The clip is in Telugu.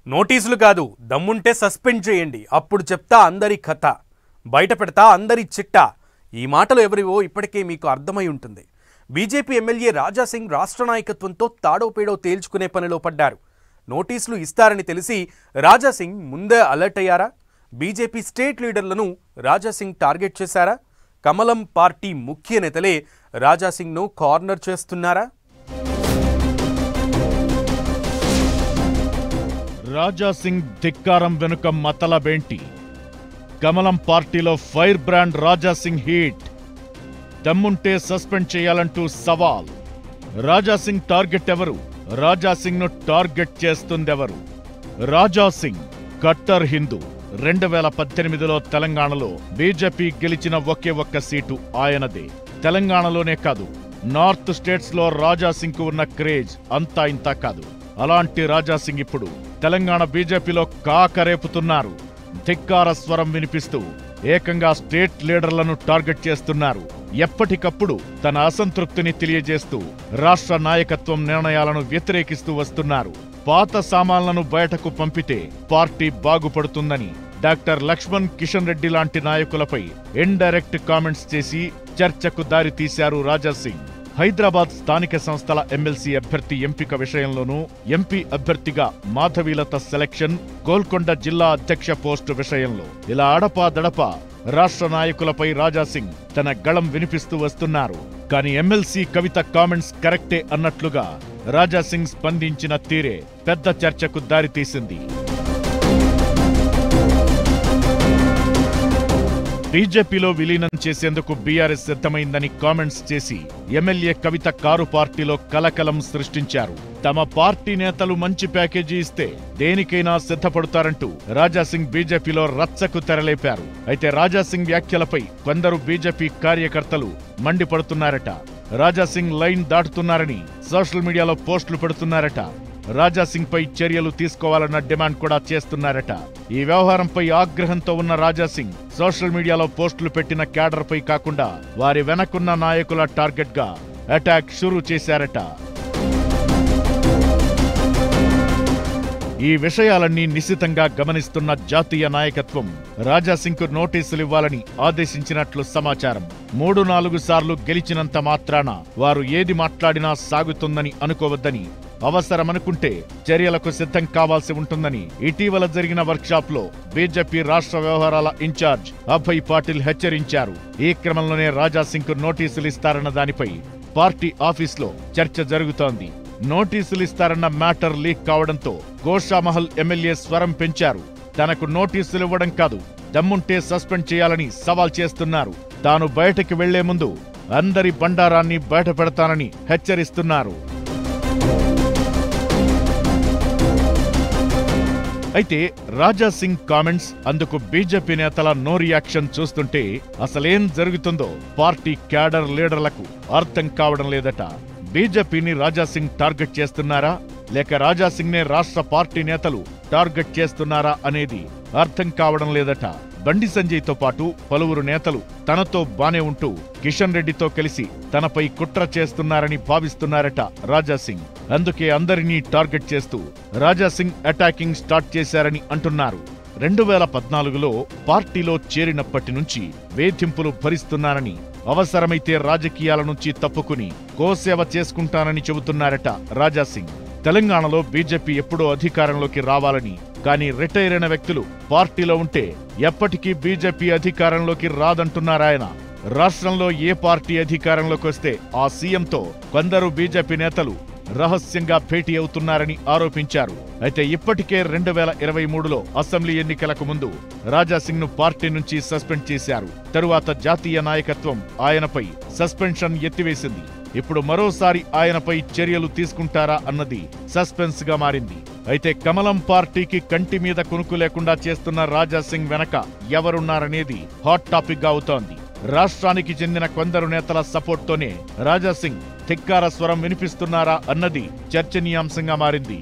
నోటీసులు కాదు, దమ్ముంటే సస్పెండ్ చేయండి, అప్పుడు చెప్తా అందరి కథ, బయట పెడతా అందరి చిట్టా. ఈ మాటలు ఎవరివో ఇప్పటికే మీకు అర్థమై ఉంటుంది. బీజేపీ ఎమ్మెల్యే రాజాసింగ్ రాష్ట్ర నాయకత్వంతో తాడోపేడో తేల్చుకునే పనిలో పడ్డారు. నోటీసులు ఇస్తారని తెలిసి రాజాసింగ్ ముందే అలర్ట్ అయ్యారా? బీజేపీ స్టేట్ లీడర్లను రాజాసింగ్ టార్గెట్ చేశారా? కమలం పార్టీ ముఖ్య నేతలే రాజాసింగ్ను కార్నర్ చేస్తున్నారా? రాజాసింగ్ ధిక్కారం వెనుక మతలబేంటి? కమలం పార్టీలో ఫైర్ బ్రాండ్ రాజాసింగ్ హీట్. దమ్ముంటే సస్పెండ్ చేయాలంటూ సవాల్. రాజాసింగ్ టార్గెట్ ఎవరు? రాజాసింగ్ ను టార్గెట్ చేస్తుందెవరు? రాజాసింగ్ కట్టర్ హిందూ. 2018లో తెలంగాణలో బీజేపీ గెలిచిన ఒకే ఒక్క సీటు ఆయనదే. తెలంగాణలోనే కాదు, నార్త్ స్టేట్స్ లో రాజాసింగ్ కు ఉన్న క్రేజ్ అంతా ఇంతా కాదు. అలాంటి రాజాసింగ్ ఇప్పుడు తెలంగాణ బీజేపీలో కాకరేపుతున్నారు. ధిక్కార స్వరం వినిపిస్తూ ఏకంగా స్టేట్ లీడర్లను టార్గెట్ చేస్తున్నారు. ఎప్పటికప్పుడు తన అసంతృప్తిని తెలియజేస్తూ రాష్ట్ర నాయకత్వం నిర్ణయాలను వ్యతిరేకిస్తూ వస్తున్నారు. పాత సామాన్లను బయటకు పంపితే పార్టీ బాగుపడుతుందని డాక్టర్ లక్ష్మణ్ కిషన్ రెడ్డి లాంటి నాయకులపై ఇండైరెక్ట్ కామెంట్స్ చేసి చర్చకు దారి తీశారు రాజాసింగ్. హైదరాబాద్ స్థానిక సంస్థల ఎమ్మెల్సీ అభ్యర్థి ఎంపిక విషయంలోనూ, ఎంపీ అభ్యర్థిగా మాధవీలత సెలక్షన్, గోల్కొండ జిల్లా అధ్యక్ష పోస్టు విషయంలో ఇలా అడపాదడపా రాష్ట్ర నాయకులపై రాజాసింగ్ తన గళం వినిపిస్తూ వస్తున్నారు. కానీ ఎమ్మెల్సీ కవిత కామెంట్స్ కరెక్టే అన్నట్లుగా రాజాసింగ్ స్పందించిన తీరే పెద్ద చర్చకు దారితీసింది. బీజేపీలో విలీనం చేసేందుకు బీఆర్ఎస్ సిద్ధమైందని కామెంట్స్ చేసి ఎమ్మెల్యే కవిత కారు పార్టీలో కలకలం సృష్టించారు. తమ పార్టీ నేతలు మంచి ప్యాకేజీ ఇస్తే దేనికైనా సిద్ధపడతారంటూ రాజాసింగ్ బీజేపీలో రచ్చకు తెరలేపారు. అయితే రాజాసింగ్ వ్యాఖ్యలపై కొందరు బీజేపీ కార్యకర్తలు మండిపడుతున్నారట. రాజాసింగ్ లైన్ దాటుతున్నారని సోషల్ మీడియాలో పోస్టులు పెడుతున్నారట. రాజాసింగ్ పై చర్యలు తీసుకోవాలన్న డిమాండ్ కూడా చేస్తున్నారట. ఈ వ్యవహారంపై ఆగ్రహంతో ఉన్న రాజాసింగ్ సోషల్ మీడియాలో పోస్టులు పెట్టిన క్యాడర్ పై కాకుండా వారి వెనకున్న నాయకుల టార్గెట్ గా అటాక్ షురూ చేశారట. ఈ విషయాలన్నీ నిశితంగా గమనిస్తున్న జాతీయ నాయకత్వం రాజాసింగ్ కు నోటీసులు ఇవ్వాలని ఆదేశించినట్లు సమాచారం. 3-4 సార్లు గెలిచినంత మాత్రాన వారు ఏది మాట్లాడినా సాగుతుందని అనుకోవద్దని, అవసరమనుకుంటే చర్యలకు సిద్ధం కావాల్సి ఉంటుందని ఇటీవల జరిగిన వర్క్షాప్ లో బీజేపీ రాష్ట్ర వ్యవహారాల ఇన్ఛార్జ్ అభయ్ పాటిల్ హెచ్చరించారు. ఈ క్రమంలోనే రాజాసింగ్ కు నోటీసులు ఇస్తారన్న దానిపై పార్టీ ఆఫీస్లో చర్చ జరుగుతోంది. నోటీసులు ఇస్తారన్న మ్యాటర్ లీక్ కావడంతో గోషామహల్ ఎమ్మెల్యే స్వరం పెంచారు. తనకు నోటీసులు ఇవ్వడం కాదు, దమ్ముంటే సస్పెండ్ చేయాలని సవాల్ చేస్తున్నారు. తాను బయటకు వెళ్లే ముందు అందరి బండారాన్ని బయట పెడతానని హెచ్చరిస్తున్నారు. అయితే రాజాసింగ్ కామెంట్స్, అందుకు బీజేపీ నేతల నో రియాక్షన్ చూస్తుంటే అసలేం జరుగుతుందో పార్టీ క్యాడర్ లీడర్లకు అర్థం కావడం లేదట. బీజేపీని రాజాసింగ్ టార్గెట్ చేస్తున్నారా, లేక రాజాసింగ్ నే రాష్ట్ర పార్టీ నేతలు టార్గెట్ చేస్తున్నారా అనేది అర్థం కావడం లేదట. బండి సంజయ్ తో పాటు పలువురు నేతలు తనతో బానే ఉంటూ కిషన్ రెడ్డితో కలిసి తనపై కుట్ర చేస్తున్నారని భావిస్తున్నారట రాజాసింగ్. అందుకే అందరినీ టార్గెట్ చేస్తూ రాజాసింగ్ అటాకింగ్ స్టార్ట్ చేశారని అంటున్నారు. 2014లో పార్టీలో చేరినప్పటి నుంచి వేధింపులు భరిస్తున్నానని, అవసరమైతే రాజకీయాల నుంచి తప్పుకుని గోసేవ చేసుకుంటానని చెబుతున్నారట రాజాసింగ్. తెలంగాణలో బీజేపీ ఎప్పుడో అధికారంలోకి రావాలని, కానీ రిటైర్ అయిన వ్యక్తులు పార్టీలో ఉంటే ఎప్పటికీ బీజేపీ అధికారంలోకి రాదంటున్నారాయన. రాష్ట్రంలో ఏ పార్టీ అధికారంలోకి వస్తే ఆ సీఎంతో కొందరు బీజేపీ నేతలు రహస్యంగా భేటీ అవుతున్నారని ఆరోపించారు. అయితే ఇప్పటికే 2023లో అసెంబ్లీ ఎన్నికలకు ముందు రాజాసింగ్ ను పార్టీ నుంచి సస్పెండ్ చేశారు. తరువాత జాతీయ నాయకత్వం ఆయనపై సస్పెన్షన్ ఎత్తివేసింది. ఇప్పుడు మరోసారి ఆయనపై చర్యలు తీసుకుంటారా అన్నది సస్పెన్స్ గా మారింది. అయితే కమలం పార్టీకి కంటి మీద కునుకు లేకుండా చేస్తున్న రాజాసింగ్ వెనక ఎవరున్నారనేది హాట్ టాపిక్ గా అవుతోంది. రాష్ట్రానికి చెందిన కొందరు నేతల సపోర్ట్తోనే రాజాసింగ్ ధిక్కార స్వరం వినిపిస్తున్నారా అన్నది చర్చనీయాంశంగా మారింది.